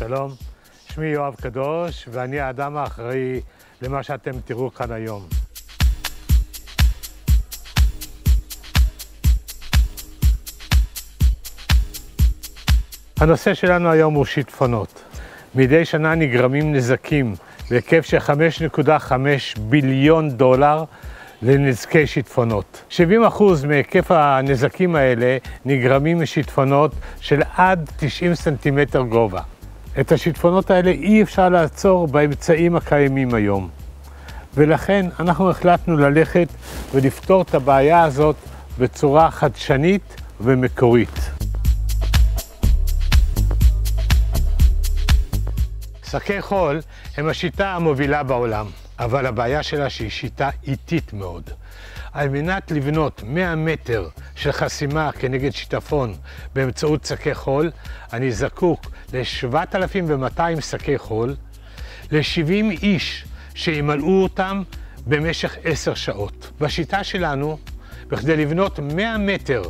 שלום, שמי יואב קדוש ואני האדם האחראי למה שאתם תראו כאן היום. הנושא שלנו היום הוא שיטפונות. מדי שנה נגרמים נזקים בהיקף של 5.5 ביליון דולר לנזקי שיטפונות. 70% מהיקף הנזקים האלה נגרמים משיטפונות של עד 90 סנטימטר גובה. את השיטפונות האלה אי אפשר לעצור באמצעים הקיימים היום. ולכן אנחנו החלטנו ללכת ולפתור את הבעיה הזאת בצורה חדשנית ומקורית. שקי חול הם השיטה המובילה בעולם, אבל הבעיה שלה שהיא שיטה איטית מאוד. על מנת לבנות 100 מטר של חסימה כנגד שיטפון באמצעות שקי חול, אני זקוק ל-7,200 שקי חול, ל-70 איש שימלאו אותם במשך 10 שעות. בשיטה שלנו, בכדי לבנות 100 מטר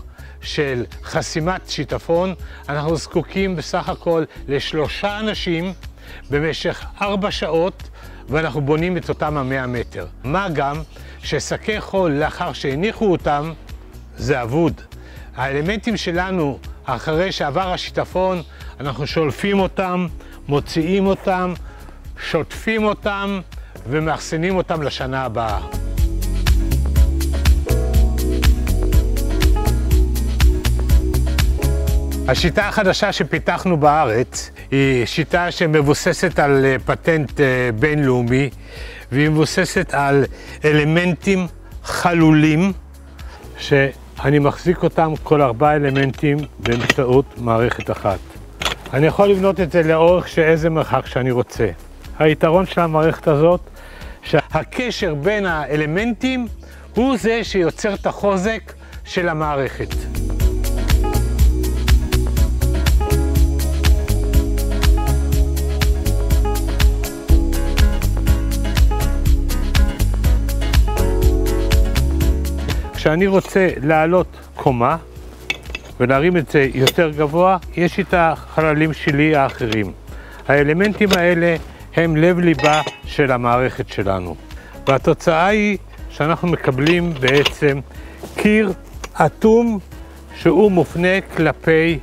של חסימת שיטפון, אנחנו זקוקים בסך הכל ל3 אנשים במשך 4 שעות, ואנחנו בונים את אותם 100 מטר. מה גם ששקי חול לאחר שהניחו אותם זה אבוד. האלמנטים שלנו אחרי שעבר השיטפון, אנחנו שולפים אותם, מוציאים אותם, שוטפים אותם ומאחסנים אותם לשנה הבאה. השיטה החדשה שפיתחנו בארץ היא שיטה שמבוססת על פטנט בינלאומי, והיא מבוססת על אלמנטים חלולים שאני מחזיק אותם כל 4 אלמנטים באמצעות מערכת אחת. אני יכול לבנות את זה לאורך של איזה מרחק שאני רוצה. היתרון של המערכת הזאת שהקשר בין האלמנטים הוא זה שיוצר את החוזק של המערכת. כשאני רוצה לעלות קומה ולהרים את זה יותר גבוה, יש את החללים שלי האחרים. האלמנטים האלה הם לב ליבה של המערכת שלנו. והתוצאה היא שאנחנו מקבלים בעצם קיר אטום שהוא מופנה כלפי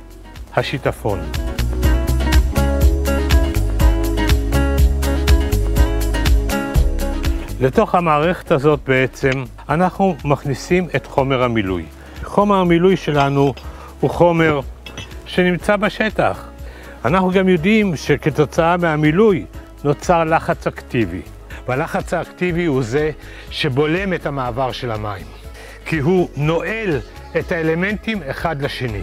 השיטפון. לתוך המערכת הזאת בעצם אנחנו מכניסים את חומר המילוי. חומר המילוי שלנו הוא חומר שנמצא בשטח. אנחנו גם יודעים שכתוצאה מהמילוי נוצר לחץ אקטיבי. והלחץ האקטיבי הוא זה שבולם את המעבר של המים, כי הוא נועל את האלמנטים אחד לשני.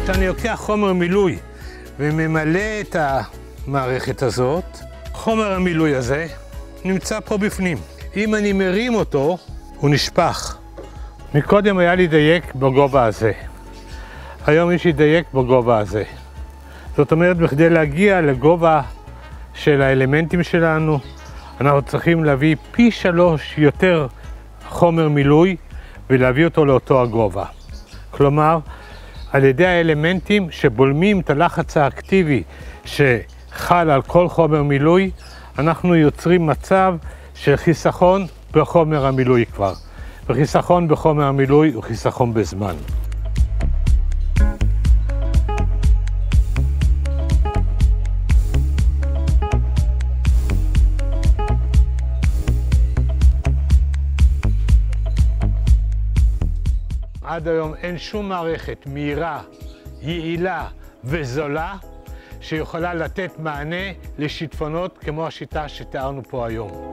כשאני לוקח חומר מילוי וממלא את המערכת הזאת, חומר המילוי הזה נמצא פה בפנים. אם אני מרים אותו, הוא נשפך. מקודם היה לי דייק בגובה הזה. היום יש לי דייק בגובה הזה. זאת אומרת, בכדי להגיע לגובה של האלמנטים שלנו, אנחנו צריכים להביא פי 3 יותר חומר מילוי ולהביא אותו לאותו הגובה. כלומר, על ידי האלמנטים שבולמים את הלחץ האקטיבי שחל על כל חומר מילוי, אנחנו יוצרים מצב של חיסכון בחומר המילוי כבר. וחיסכון בחומר המילוי הוא חיסכון בזמן. עד היום אין שום מערכת מהירה, יעילה וזולה שיכולה לתת מענה לשיטפונות כמו השיטה שתיארנו פה היום.